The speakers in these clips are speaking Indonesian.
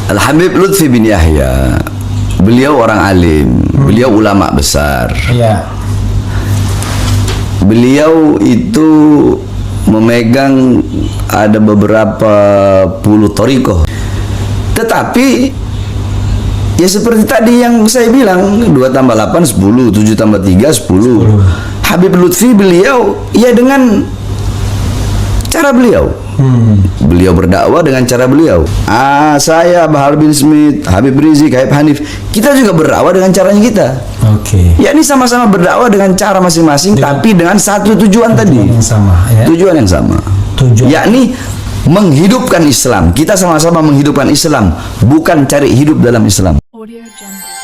Al-Habib Lutfi bin Yahya, beliau orang alim, beliau ulama besar. Iya. Beliau itu memegang ada beberapa puluh thariqah. Tetapi ya seperti tadi yang saya bilang, 2 tambah 8 10, 7 tambah 3 10. Habib Lutfi beliau ya dengan cara beliau. Beliau berdakwah dengan cara beliau. Saya Bahar bin Smith, Habib Rizik, Habib Hanif, kita juga berdakwah dengan caranya kita. Oke. Ya ini sama-sama berdakwah dengan cara masing-masing, tapi dengan satu tujuan tadi. Yang sama, ya? Tujuan yang sama. Yakni menghidupkan Islam. Kita sama-sama menghidupkan Islam, bukan cari hidup dalam Islam. Audio Jungle.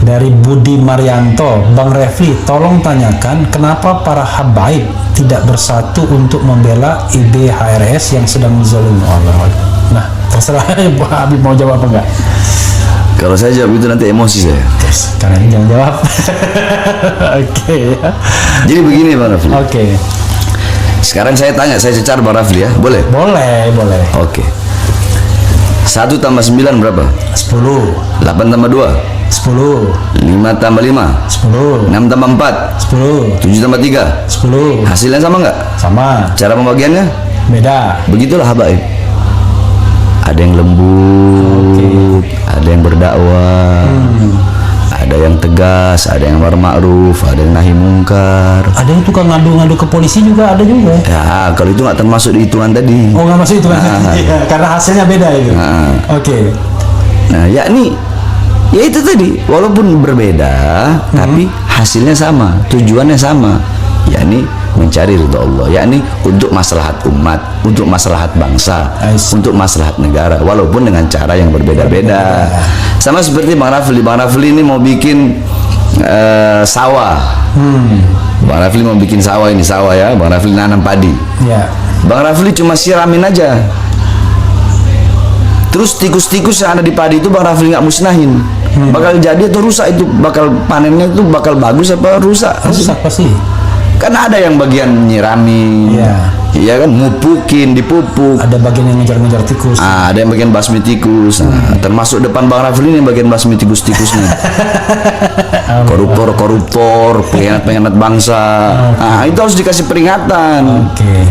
Dari Budi Marianto, Bang Refli, tolong tanyakan kenapa para habaib tidak bersatu untuk membela IBHRS yang sedang dizalimi Allah. Nah, terserah Bu Habib mau jawab apa enggak. Kalau saya jawab itu nanti emosi saya. Yes, karena ini jangan jawab. Oke. Jadi begini Bang Rafli. Oke. Sekarang saya tanya, saya cecar Bang Rafli ya, boleh? Boleh. Oke. 1 tambah 9 berapa? 10. 8 tambah 2? 10. 5 tambah 5? 10. 6 tambah 4? 10. 7 tambah 3? 10. Hasilnya sama nggak? Sama. Cara pembagiannya? Beda. Begitulah habaib. Ada yang lembut, ada yang berdakwah, ada yang tegas, ada yang amar ma'ruf, ada yang nahi mungkar. Ada yang tukang ngadu-ngadu ke polisi juga ada juga. Ya, kalau itu nggak termasuk di hitungan tadi. Oh, nggak masuk itu kan? Ya, karena hasilnya beda itu. Oke. Nah, yakni ya itu tadi, walaupun berbeda, tapi hasilnya sama, tujuannya sama, yakni mencari ridha Allah, yakni untuk maslahat umat, untuk maslahat bangsa, untuk maslahat negara, walaupun dengan cara yang berbeda-beda. Sama seperti Bang Rafli. Bang Rafli ini mau bikin sawah. Bang Rafli mau bikin sawah, ini sawah ya, Bang Rafli nanam padi. Ya. Bang Rafli cuma siramin aja. Terus tikus-tikus yang ada di padi itu Bang Rafli nggak musnahin. Bakal jadi atau rusak itu, bakal panennya itu bakal bagus apa rusak? Rusak pasti. Kan ada yang bagian nyirami, iya kan, mupukin, dipupuk. Ada bagian yang ngejar-ngejar tikus. Ada yang bagian basmi tikus. Termasuk depan Bang Rafli ini bagian basmi tikus-tikusnya. Koruptor, pengkhianat bangsa. Itu harus dikasih peringatan. Oke.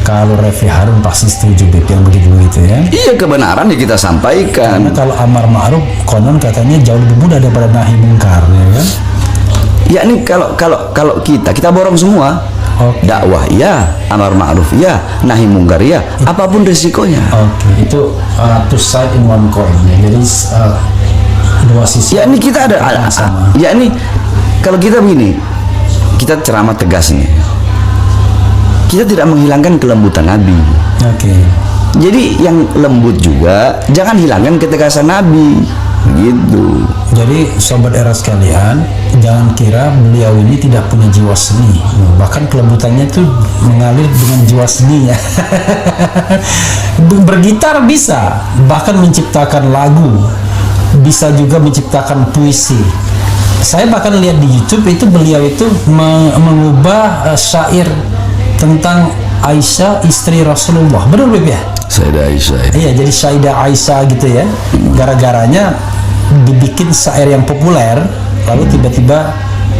Kalau Refli Harun pasti setuju Beb yang begitu-begitu ya. Iya, kebenaran ya kita sampaikan. Karena kalau amar ma'ruf konon katanya jauh lebih mudah daripada nahi mungkar ya kan. Ya ini kalau kita borong semua. Dakwah ya, amar ma'ruf ya, nahi mungkar ya, apapun resikonya. Oke, itu two side in one coin ya. Jadi dua sisi. Ya ini kita ada sama. Ya ini kalau kita begini, kita ceramah tegas nih. Kita tidak menghilangkan kelembutan Nabi. Oke. Jadi yang lembut juga jangan hilangkan ketegasan Nabi. Gitu. Jadi sobat era sekalian, jangan kira beliau ini tidak punya jiwa seni. Bahkan kelembutannya itu mengalir dengan jiwa seni ya. Bergitar bisa, bahkan menciptakan lagu, bisa juga menciptakan puisi. Saya bahkan lihat di YouTube itu beliau itu mengubah syair tentang Aisyah istri Rasulullah. Benar Beb ya? Sayyidah Aisyah. Iya, jadi Sayyidah Aisyah gitu ya. Gara-garanya dibikin syair yang populer, lalu tiba-tiba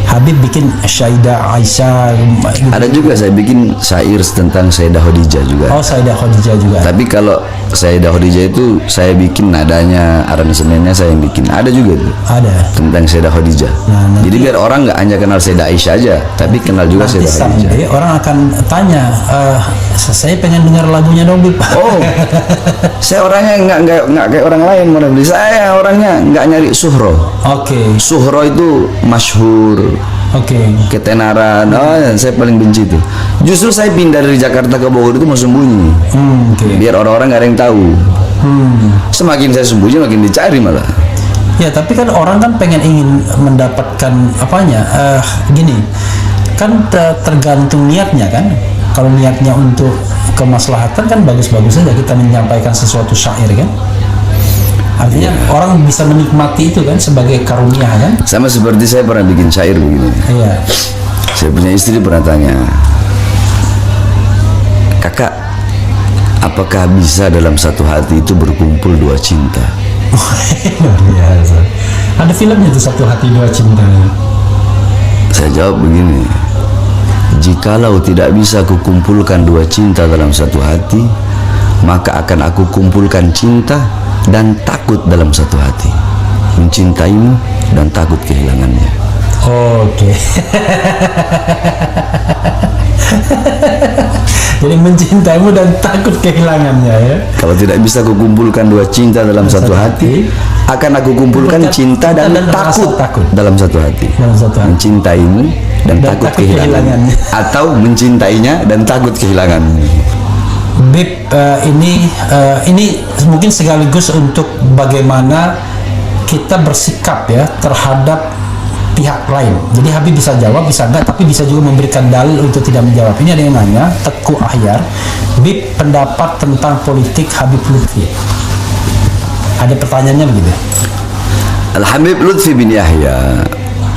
Habib bikin Sayyidah Aisyah gitu. Ada juga saya bikin syair tentang Sayyidah Khadijah juga. Oh, Sayyidah Khadijah juga. Tapi kalau Sayyidah Khadijah itu saya bikin nadanya, aransemennya saya yang bikin. Ada juga tuh. Ada. Tentang Sayyidah Khadijah. Nah, jadi biar orang nggak hanya kenal Sayyidah Aisyah aja, tapi kenal juga Sayyidah Khadijah. Nanti orang akan tanya, saya pengen dengar lagunya dong, Bib. Oh, saya orangnya nggak kayak orang lain, saya orangnya nggak nyari suhro. Oke. Suhro itu masyhur. Ketenaran, saya paling benci itu. Justru saya pindah dari Jakarta ke Bogor itu mau sembunyi, biar orang-orang nggak ada yang tahu. Semakin saya sembunyi, makin dicari malah. Ya, tapi kan orang kan ingin mendapatkan apanya? Gini, kan tergantung niatnya kan. Kalau niatnya untuk kemaslahatan kan bagus-bagus saja kita menyampaikan sesuatu syair kan. Artinya orang bisa menikmati itu kan sebagai karunia kan? Sama seperti saya pernah bikin syair begini. Iya. Saya punya istri pernah tanya, kakak, apakah bisa dalam satu hati itu berkumpul dua cinta? Luar biasa. Ada filmnya tuh Satu Hati Dua Cinta. Saya jawab begini, jikalau tidak bisa kukumpulkan dua cinta dalam satu hati, maka akan aku kumpulkan cinta dan takut dalam satu hati, mencintaimu dan takut kehilangannya. Oke. Jadi mencintaimu dan takut kehilangannya ya. Kalau tidak bisa kukumpulkan dua cinta dalam satu hati, akan aku kumpulkan cinta dan takut dalam satu hati. Dalam satu hati. Mencintaimu dan takut kehilangannya. Atau mencintainya dan takut kehilangannya. Bib, ini mungkin sekaligus untuk bagaimana kita bersikap ya terhadap pihak lain. Jadi Habib bisa jawab, bisa enggak, tapi bisa juga memberikan dalil untuk tidak menjawab. Ini ada yang nanya, Teguh Ahyar, Bib, pendapat tentang politik Habib Lutfi. Ada pertanyaannya begitu. Al-Habib Lutfi bin Yahya,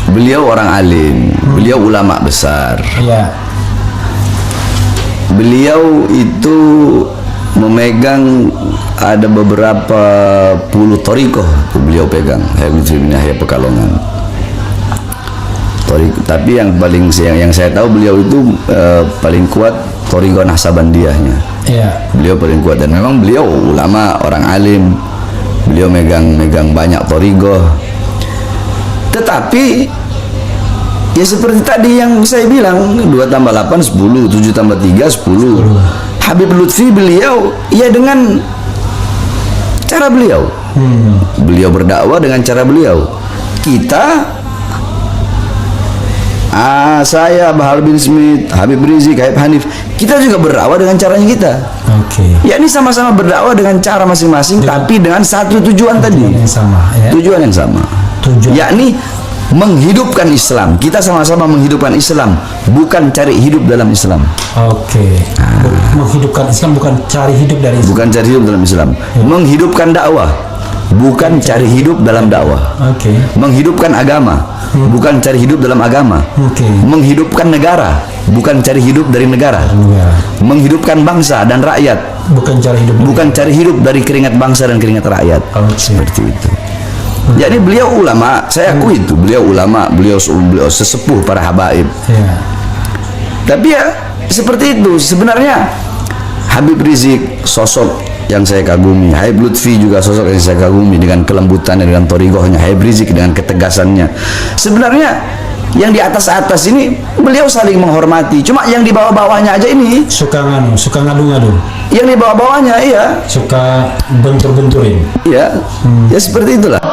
beliau orang alim, beliau ulama besar. Iya. Beliau itu memegang ada beberapa puluh thariqah beliau pegang. Habib Lutfi bin Yahya Pekalongan. Tapi yang saya tahu beliau itu paling kuat thariqah Naqsabandiyahnya. Iya. Beliau paling kuat, dan memang beliau ulama, orang alim. Beliau megang banyak thariqah. Tetapi ya seperti tadi yang saya bilang, 2 tambah 8 10, 7 tambah 3 10. Habib Lutfi beliau ya dengan cara beliau. Beliau berdakwah dengan cara beliau. Kita saya, Bahar bin Smith, Habib Rizik, Habib Hanif, kita juga berdakwah dengan caranya kita. Oke. Ya, ini sama-sama berdakwah dengan cara masing-masing, tapi dengan satu tujuan tadi. Yang sama, ya. Tujuan yang sama. Yakni menghidupkan Islam. Kita sama-sama menghidupkan Islam, bukan cari hidup dalam Islam. Oke. Menghidupkan Islam bukan cari hidup dari Islam. Bukan cari hidup dalam Islam. Menghidupkan dakwah, bukan cari hidup dalam dakwah. Oke. Menghidupkan agama, bukan cari hidup dalam agama. Oke. Menghidupkan negara, bukan cari hidup dari negara. Menghidupkan bangsa dan rakyat, bukan cari hidup dari keringat bangsa dan keringat rakyat. Seperti itu. Jadi beliau ulama, saya akui itu, beliau ulama, beliau sesepuh para habaib. Tapi ya seperti itu. Sebenarnya Habib Rizik sosok yang saya kagumi, Habib Lutfi juga sosok yang saya kagumi dengan kelembutannya, dengan thariqahnya. Habib Rizik dengan ketegasannya. Sebenarnya yang di atas-atas ini beliau saling menghormati. Cuma yang di bawah-bawahnya aja ini suka ngadu-ngadu. Yang di bawah-bawahnya iya suka bentur-benturin. Iya. Ya seperti itulah.